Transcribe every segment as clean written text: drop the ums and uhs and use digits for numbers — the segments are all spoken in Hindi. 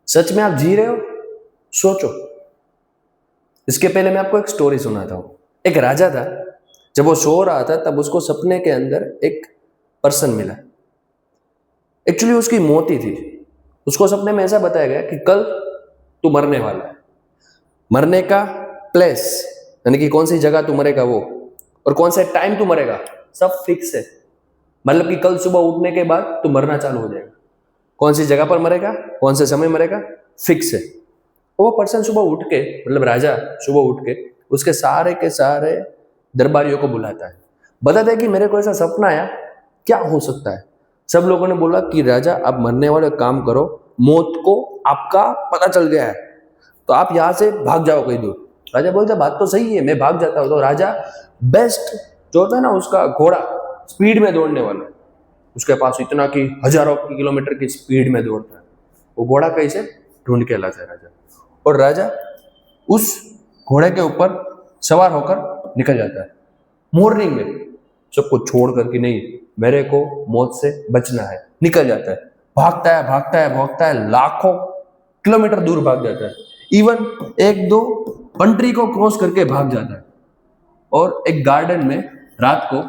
सच में आप जी रहे हो? सोचो। इसके पहले मैं आपको एक स्टोरी सुनाता हूँ। एक राजा था, जब वो सो रहा था तब उसको सपने के अंदर एक पर्सन मिला। एक्चुअली उसकी मौत ही थी। उसको सपने में ऐसा बताया गया कि कल तू मरने वाला है। मरने का प्लेस यानी कि कौन सी जगह तू मरेगा वो, और कौन से टाइम तू मरेगा, सब फिक्स है। मतलब कि कल सुबह उठने के बाद तू मरना चालू हो जाएगा। कौन सी जगह पर मरेगा, कौन से समय मरेगा, फिक्स है। वो पर्सन सुबह उठ के, मतलब राजा सुबह उठ के उसके सारे के सारे दरबारियों को बुलाता है, बताता है कि मेरे को ऐसा सपना आया, क्या हो सकता है। सब लोगों ने बोला कि राजा आप मरने वाले, काम करो, मौत को आपका पता चल गया है, तो आप यहां से भाग जाओ कहीं दूर। राजा बोलते बात तो सही है, मैं भाग जाता हूँ। तो राजा बेस्ट जो होता है ना, उसका घोड़ा स्पीड में दौड़ने वाला, उसके पास इतना कि हजारों किलोमीटर की स्पीड में दौड़ता है, वो घोड़ा कहीं से ढूंढ के लाता है राजा। और राजा उस घोड़े के ऊपर सवार होकर निकल जाता है मॉर्निंग में, सब कुछ छोड़ कर कि नहीं मेरे को मौत से बचना है। निकल जाता है, भागता है भागता है भागता है, लाखों किलोमीटर दूर भाग जाता है। इवन एक दो कंट्री को क्रॉस करके भाग जाता है, और एक गार्डन में रात को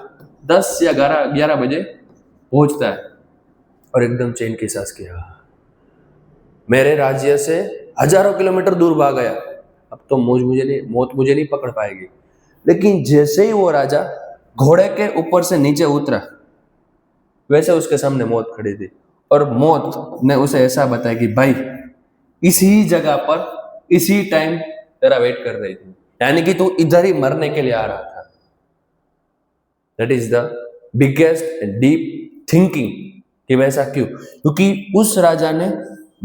10 या 11 बजे पहुंचता है, और एकदम चैन की सांस किया, मेरे राज्य से हजारों किलोमीटर दूर भाग गया, अब तो मौत मुझे नहीं पकड़ पाएगी। लेकिन जैसे ही वो राजा घोड़े के ऊपर से नीचे उतरा, वैसे उसके सामने मौत खड़ी थी, और मौत ने उसे ऐसा बताया कि भाई इसी जगह पर इसी टाइम तेरा वेट कर रही थी, यानी कि तू इधर ही मरने के लिए आ रहा था। That is the biggest deep thinking कि वैसा क्यों, क्योंकि उस राजा ने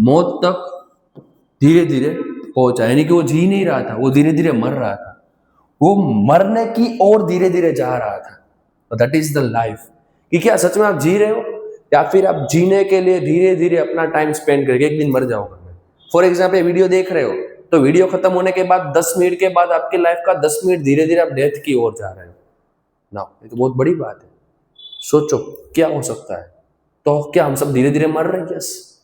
मौत तक धीरे धीरे पहुंचा, यानी कि वो जी नहीं रहा था, वो धीरे धीरे मर रहा था, वो मरने की ओर धीरे धीरे जा रहा था। That is the life. कि क्या सच में आप जी रहे हो, या फिर आप जीने के लिए धीरे धीरे अपना टाइम स्पेंड करके एक दिन मर जाओगे। फॉर एग्जाम्पल वीडियो देख रहे हो, तो वीडियो खत्म होने के बाद 10 मिनट के बाद आपकी लाइफ का 10 मिनट धीरे धीरे आप डेथ की ओर जा रहे हो ना। ये तो बहुत बड़ी बात है। सोचो क्या हो सकता है। तो क्या हम सब धीरे धीरे मर रहे हैं? यस।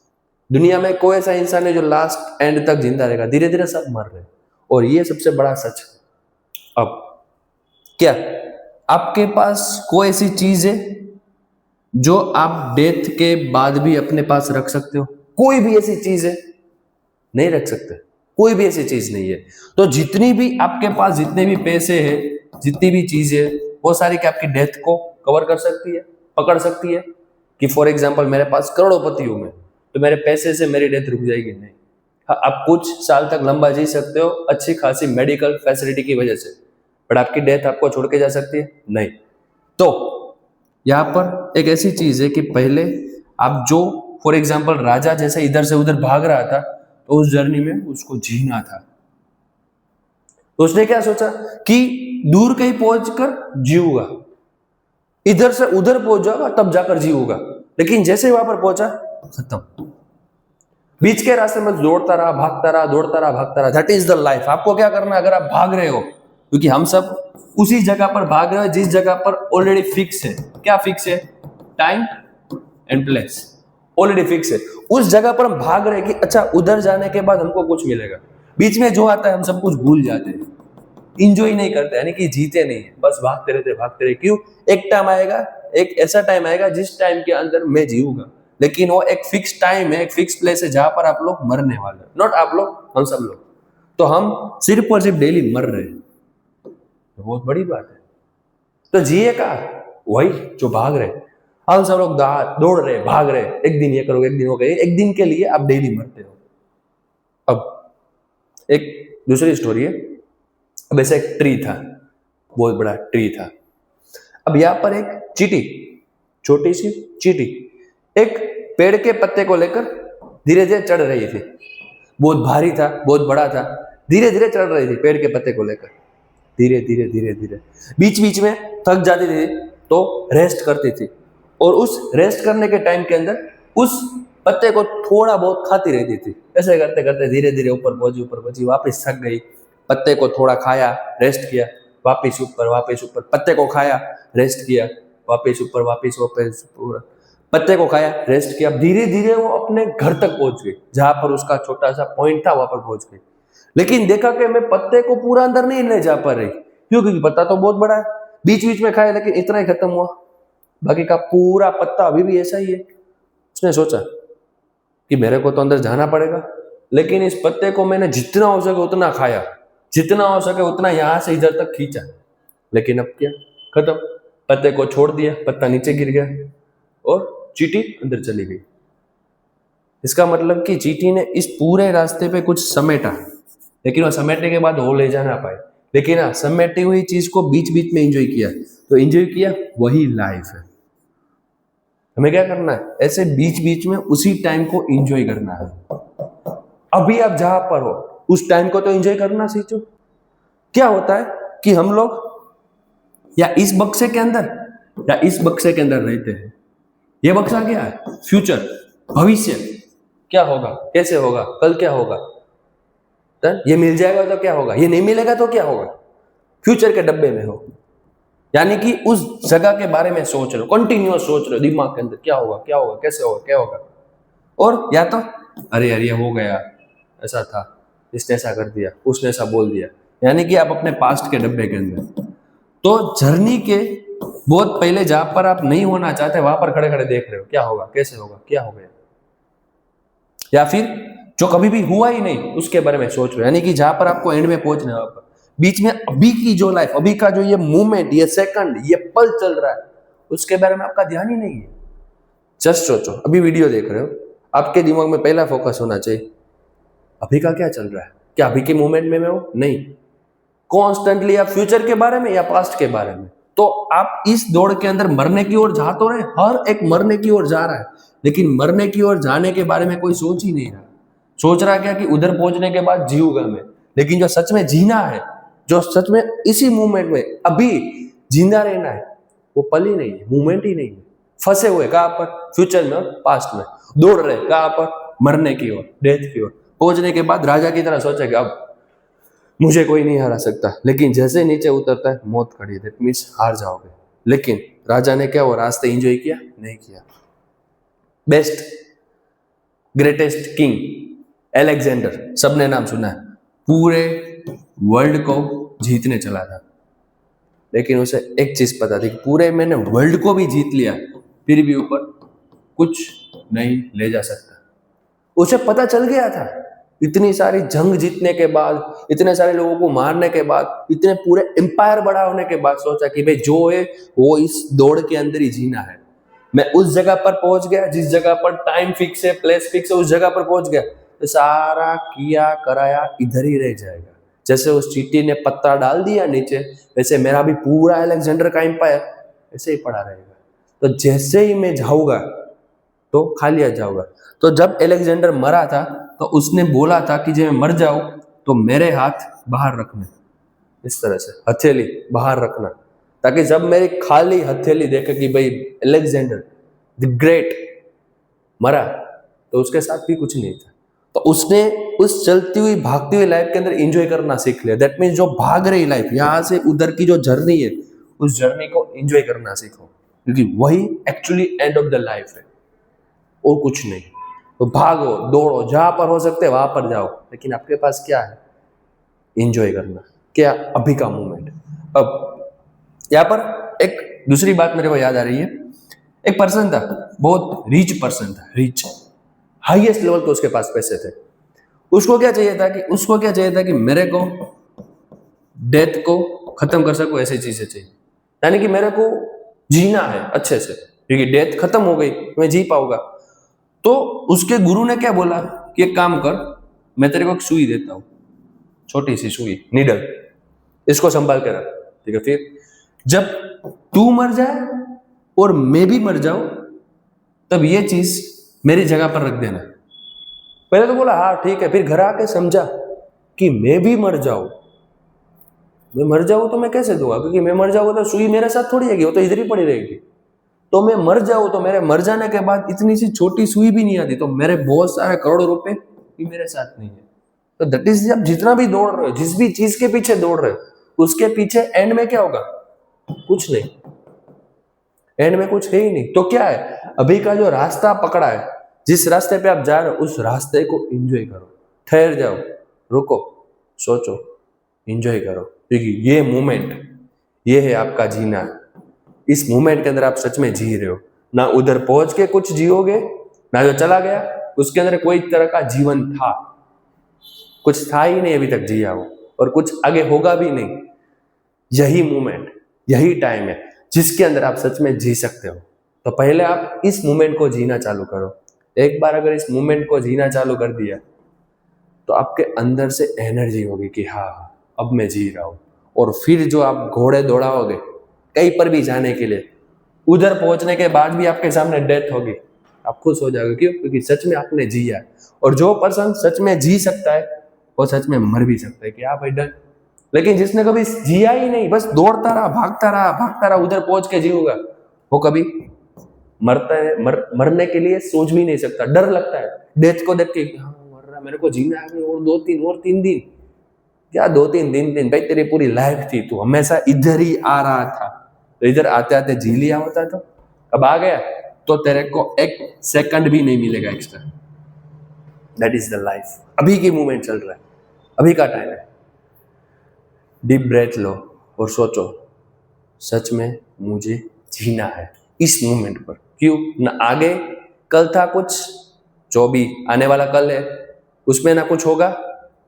दुनिया में कोई ऐसा इंसान है जो लास्ट एंड तक जिंदा रहेगा? धीरे धीरे सब मर रहे हैं, और ये सबसे बड़ा सच है। अब क्या आपके पास कोई ऐसी चीज है जो आप डेथ के बाद भी अपने पास रख सकते हो? कोई भी ऐसी चीज है? नहीं रख सकते, कोई भी ऐसी चीज नहीं है। तो जितनी भी आपके पास, जितने भी पैसे हैं, जितनी भी चीजें, वो सारी क्या आपकी डेथ को कवर कर सकती है, पकड़ सकती है? कि फॉर एग्जाम्पल मेरे पास करोड़पति हूं मैं, तो मेरे पैसे से मेरी डेथ रुक जाएगी? नहीं। हाँ, आप कुछ साल तक लंबा जी सकते हो अच्छी खासी मेडिकल फैसिलिटी की वजह से, बट आपकी डेथ आपको छोड़ के जा सकती है? नहीं। तो यहाँ पर एक ऐसी चीज है कि पहले आप जो, फॉर एग्जाम्पल राजा जैसे इधर से उधर भाग रहा था, तो उस जर्नी में उसको जीना था। तो उसने क्या सोचा कि दूर कहीं पहुंचकर जीऊंगा, इधर से उधर पहुंच जाऊंगा तब जाकर जीऊंगा। लेकिन जैसे वहां पर पहुंचा, खत्म। बीच के रास्ते में दौड़ता रहा, भागता रहा, दौड़ता रहा, भागता रहा। That is the life. आपको क्या करना है अगर आप भाग रहे हो? क्योंकि हम सब उसी जगह पर भाग रहे हो जिस जगह पर ऑलरेडी फिक्स है। क्या फिक्स है? Time and place already fix है। उस जगह पर हम भाग रहे हैं कि अच्छा उधर जाने के बाद हमको कुछ मिलेगा। बीच में जो आता है हम सब कुछ भूल जाते हैं, इंजॉय नहीं करते, यानी कि जीते नहीं है, बस भागते रहते। क्यों? एक टाइम आएगा, एक ऐसा टाइम आएगा जिस टाइम के अंदर मैं जीऊंगा, लेकिन वो एक फिक्स टाइम है, एक फिक्स प्लेस है जहां पर आप लोग मरने वाले हैं। नॉट आप लोग, हम सब लोग। तो हम सिर्फ और सिर्फ डेली मर रहे हैं, तो बहुत बड़ी बात है। तो जिए का वही जो भाग रहे। हम सब लोग दौड़ रहे, भाग रहे, एक दिन ये करोगे, एक दिन हो गए, एक दिन के लिए आप डेली मरते हो। अब एक दूसरी स्टोरी है। अब ऐसा एक ट्री था, बहुत बड़ा ट्री था। अब यहां पर एक चींटी, छोटी सी चींटी, एक पेड़ के पत्ते को लेकर धीरे धीरे चढ़ रही थी। बहुत भारी था, बहुत बड़ा था, धीरे धीरे चढ़ रही थी पेड़ के पत्ते को लेकर, धीरे धीरे धीरे धीरे। बीच बीच में थक जाती थी तो रेस्ट करती थी, और उस रेस्ट करने के टाइम के अंदर उस पत्ते को थोड़ा बहुत खाती रहती थी। ऐसे करते करते धीरे धीरे ऊपर पहुंची, वापस थक गई, पत्ते को थोड़ा खाया, रेस्ट किया, वापस ऊपर, पत्ते को खाया, रेस्ट किया, वापस ऊपर। पत्ते को खाया, रेस्ट किया, धीरे धीरे वो अपने घर तक पहुंच गई, जहां पर उसका छोटा सा पॉइंट था वहां पर पहुंच गई। लेकिन देखा कि मैं पत्ते को पूरा अंदर नहीं ले जा पा रही, क्यों? क्योंकि पत्ता तो बहुत बड़ा है, बीच बीच में खाया लेकिन इतना ही खत्म हुआ, बाकी का पूरा पत्ता अभी भी ऐसा ही है। उसने सोचा कि मेरे को तो अंदर जाना पड़ेगा, लेकिन इस पत्ते को मैंने जितना हो सके उतना खाया, जितना हो सके उतना यहां से इधर तक खींचा, लेकिन अब क्या, खत्म। पत्ते को छोड़ दिया, पत्ता नीचे गिर गया और चींटी अंदर चली गई। इसका मतलब कि चींटी ने इस पूरे रास्ते पे कुछ समेटा, लेकिन वो समेटने के बाद वो ले जा ना पाए, लेकिन हाँ, समेटी हुई चीज को बीच बीच में एंजॉय किया, तो एंजॉय किया, वही लाइफ है। हमें क्या करना है? ऐसे बीच बीच में उसी टाइम को एंजॉय करना है। अभी आप जहां पर हो उस टाइम को तो एंजॉय करना सीखो। क्या होता है कि हम लोग या इस बक्से के अंदर या इस बक्से के अंदर रहते हैं। ये बक्सा क्या है? फ्यूचर, भविष्य, क्या होगा, कैसे होगा, कल क्या होगा, ये मिल जाएगा तो क्या होगा, ये नहीं मिलेगा तो क्या होगा। फ्यूचर के डब्बे में हो, यानी कि उस जगह के बारे में सोच रहे हो, कंटिन्यूअस सोच रहे हो दिमाग के अंदर, क्या होगा, क्या होगा, कैसे होगा, क्या होगा। और या तो अरे यार ये हो गया, ऐसा था, इसने ऐसा कर दिया, उसने ऐसा बोल दिया, यानी कि आप अपने पास्ट के डब्बे के अंदर। तो जर्नी के बहुत पहले जहां पर आप नहीं होना चाहते वहां पर खड़े खड़े देख रहे हो, क्या होगा, कैसे होगा, क्या हो गया। या फिर जो कभी भी हुआ ही नहीं उसके बारे में सोच रहे हो, यानी कि जहां पर आपको एंड में पहुंचना है वहां पर बीच में अभी की जो लाइफ, अभी का जो ये मूवमेंट, ये सेकंड, ये पल चल रहा है, उसके बारे में आपका ध्यान ही नहीं है। जस्ट सोचो, अभी वीडियो देख रहे हो, आपके दिमाग में पहला फोकस होना चाहिए अभी का क्या चल रहा है, क्या अभी के मूवमेंट में मैं हूं? नहीं, कॉन्स्टेंटली आप फ्यूचर के बारे में या पास्ट के बारे में। तो आप इस दौड़ के अंदर मरने की ओर जा तो रहे, हर एक मरने की ओर जा रहा है, लेकिन मरने की ओर जाने के बारे में कोई सोच ही नहीं रहा। सोच रहा क्या कि उधर पहुंचने के बाद जीऊंगा मैं, लेकिन जो सच में जीना है, जो सच में इसी मूवमेंट में अभी जिंदा रहना है, वो पल ही नहीं है, मूवमेंट ही नहीं है। फंसे हुए कहां पर? फ्यूचर में, पास्ट में। दौड़ रहे कहां पर? मरने की ओर, डेथ की ओर। पहुंचने के बाद राजा की तरह सोचेगा अब मुझे कोई नहीं हरा सकता, लेकिन जैसे नीचे उतरता है मौत खड़ी है, दैट मींस हार जाओगे। लेकिन राजा ने क्या वो रास्ते एंजॉय किया? नहीं किया। बेस्ट ग्रेटेस्ट किंग अलेक्जेंडर, सबने नाम सुना है, पूरे वर्ल्ड को जीतने चला था, लेकिन उसे एक चीज पता थी कि पूरे मैंने वर्ल्ड को भी जीत लिया फिर भी ऊपर कुछ नहीं ले जा सकता। उसे पता चल गया था, इतनी सारी जंग जीतने के बाद, इतने सारे लोगों को मारने के बाद, इतने पूरे एम्पायर बड़ा होने के बाद सोचा कि भाई जो है वो इस दौड़ के अंदर ही जीना है। मैं उस जगह पर पहुंच गया जिस जगह पर टाइम फिक्स है, प्लेस फिक्स है, उस जगह पर पहुंच गया तो सारा किया कराया इधर ही रह जाएगा। जैसे उस चींटी ने पत्ता डाल दिया नीचे, वैसे मेरा भी पूरा अलेक्जेंडर का एम्पायर ऐसे ही पड़ा रहेगा। तो जैसे ही मैं जाऊंगा तो खाली आ जाऊंगा। तो जब अलेक्जेंडर मरा था तो उसने बोला था कि जब मैं मर जाऊं तो मेरे हाथ बाहर रखना, इस तरह से हथेली बाहर रखना, ताकि जब मेरी खाली हथेली देखे कि भाई अलेक्जेंडर द ग्रेट मरा, तो उसके साथ भी कुछ नहीं था। तो उसने उस चलती हुई भागती हुई लाइफ के अंदर एंजॉय करना सीख लिया। दैट मीन्स जो भाग रही लाइफ, यहां से उधर की जो जर्नी है, उस जर्नी को एंजॉय करना सीखो, क्योंकि वही actually end of the life है और कुछ नहीं। तो भागो, दौड़ो, जहां पर हो सकते वहां पर जाओ, लेकिन आपके पास क्या है? एंजॉय करना, क्या? अभी का मोमेंट। अब यहाँ पर एक दूसरी बात मेरे को याद आ रही है। एक पर्सन था, बहुत रिच पर्सन था, रिच, हाईएस्ट लेवल पे उसके पास पैसे थे। उसको क्या चाहिए था कि मेरे को डेथ को खत्म कर सकूं, ऐसी चीजें चाहिए, यानी कि मेरे को जीना है अच्छे से, क्योंकि डेथ खत्म हो गई मैं जी पाऊंगा। तो उसके गुरु ने क्या बोला कि एक काम कर, मैं तेरे को एक सुई देता हूं, छोटी सी सुई, नीडल, इसको संभाल के रख, ठीक है। फिर जब तू मर जाए और मैं भी मर जाऊं तब ये चीज मेरी जगह पर रख देना। पहले तो बोला हाँ ठीक है, फिर घर आके समझा कि मैं भी मर जाऊं, मैं मर जाऊं तो मैं कैसे दूंगा, क्योंकि मैं मर जाऊंगा तो सुई मेरे साथ थोड़ी रहेगी, वो तो इधर ही पड़ी रहेगी। तो मैं मर जाऊं तो मेरे मर जाने के बाद इतनी सी छोटी सुई भी नहीं आती, तो मेरे बहुत सारे करोड़ों रुपए भी मेरे साथ नहीं है। तो दैट इज, आप जितना भी दौड़ रहे हो, जिस भी चीज के पीछे दौड़ रहे हो, उसके पीछे एंड में क्या होगा? कुछ नहीं। एंड में कुछ है ही नहीं। तो क्या है, अभी का जो रास्ता पकड़ा है, जिस रास्ते पे आप जा रहे हो, उस रास्ते को एंजॉय करो, ठहर जाओ, रुको, सोचो, एंजॉय करो, क्योंकि ये मोमेंट, ये है आपका जीना। इस मोमेंट के अंदर आप सच में जी रहे हो, ना उधर पहुंच के कुछ जियोगे, ना जो चला गया उसके अंदर कोई तरह का जीवन था, कुछ था ही नहीं अभी तक जिया वो, और कुछ आगे होगा भी नहीं। यही मोमेंट, यही टाइम है जिसके अंदर आप सच में जी सकते हो। तो पहले आप इस मोमेंट को जीना चालू करो। एक बार अगर इस मोमेंट को जीना चालू कर दिया तो आपके अंदर से एनर्जी होगी कि हाँ अब मैं जी रहा हूं। और फिर जो आप घोड़े दौड़ाओगे कहीं पर भी जाने के लिए, उधर पहुंचने के बाद भी आपके सामने डेथ होगी, आप खुश हो जाओगे। क्यों? क्योंकि सच में आपने जिया है। और जो पर्सन सच में जी सकता है वो सच में मर भी सकता है कि हाँ भाई डन। लेकिन जिसने कभी जिया ही नहीं, बस दौड़ता रहा, भागता रहा, भागता रहा, उधर पहुंच के जीऊंगा, वो कभी मरता है, मरने के लिए सोच भी नहीं सकता। डर लगता है डेथ को देख के, हाँ मर रहा, मेरे को जीना है और 2-3 दिन। क्या 2-3 दिन भाई, तेरी पूरी लाइफ थी, तू हमेशा इधर ही आ रहा था, तो इधर आते आते जी लिया होता। तो अब आ गया तो तेरे को 1 सेकंड भी नहीं मिलेगा extra. That is the life. अभी की मूवमेंट चल रहा है, अभी का टाइम है। डीप ब्रेथ लो और सोचो, सच में मुझे जीना है इस मोमेंट पर। क्यों? ना आगे कल था कुछ, जो भी आने वाला कल है उसमें ना कुछ होगा,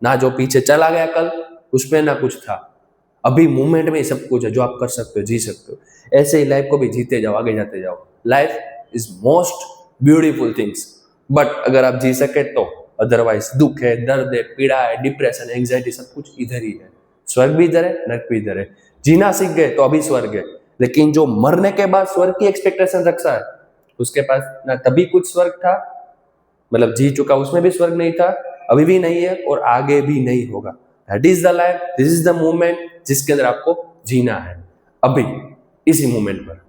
ना जो पीछे चला गया कल उसमें ना कुछ था। अभी मोमेंट में सब कुछ है जो आप कर सकते हो, जी सकते हो। ऐसे ही लाइफ को भी जीते जाओ, आगे जाते जाओ। Life is most beautiful things, but अगर आप जी सके तो, अदरवाइज दुख है, दर्द है, पीड़ा है, डिप्रेशन, एंग्जाइटी, सब कुछ इधर ही है। स्वर्ग भी इधर है, नरक भी इधर है। जीना सीख गए तो अभी स्वर्ग है। लेकिन जो मरने के बाद स्वर्ग की एक्सपेक्टेशन रखता है, उसके पास ना तभी कुछ स्वर्ग था, मतलब जी चुका उसमें भी स्वर्ग नहीं था, अभी भी नहीं है और आगे भी नहीं होगा। That is the life, this is the moment जिसके अंदर आपको जीना है, अभी इसी मोमेंट पर।